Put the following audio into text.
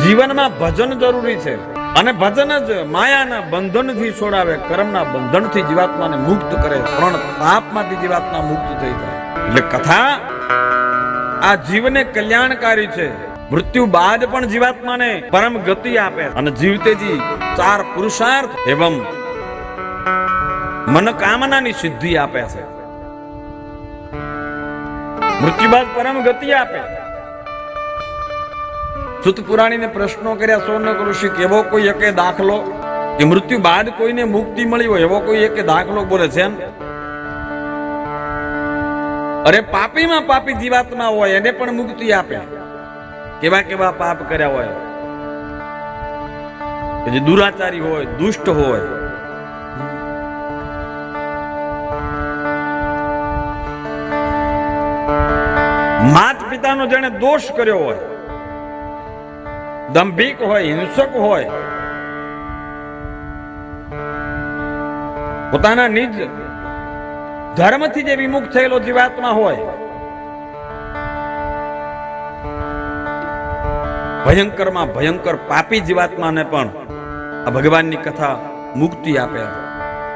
જીવનમાં ભજન જરૂરી છે અને ભજન જ માયાના બંધનથી છોડાવે, કર્મના બંધનથી જીવાત્માને મુક્ત કરે, ત્રણ પાપમાંથી જીવાત્મા મુક્ત થઈ જાય. એટલે કથા આ જીવને કલ્યાણકારી છે. મૃત્યુ બાદ પણ જીવાત્માને પરમ ગતિ આપે અને જીવતેજી ચાર પુરુષાર્થ એવં મનોકામનાની સિદ્ધિ આપે છે. મૃત્યુ બાદ પરમ ગતિ આપે. સુત પુરાણીને પ્રશ્નો કર્યા સૌનક ઋષિ, એવો કોઈ એકે દાખલો કે મૃત્યુ બાદ કોઈને મુક્તિ મળી હોય, એવો કોઈ એકે દાખલો બોલે છે? અરે પાપીમાં પાપી જીવાત્મા હોય એને પણ મુક્તિ આપે. કેવા કેવા પાપ કર્યા હોય, કે જે દુરાચારી હોય, દુષ્ટ હોય, માત પિતાનો જેને દોષ કર્યો હોય, દંભિક હોય, હિંસક હોય, પોતાના નિજ ધર્મથી જે વિમુખ થયેલો જીવાત્મા હોય, ભયંકરમાં ભયંકર પાપી જીવાત્માને પણ આ ભગવાનની કથા મુક્તિ આપે.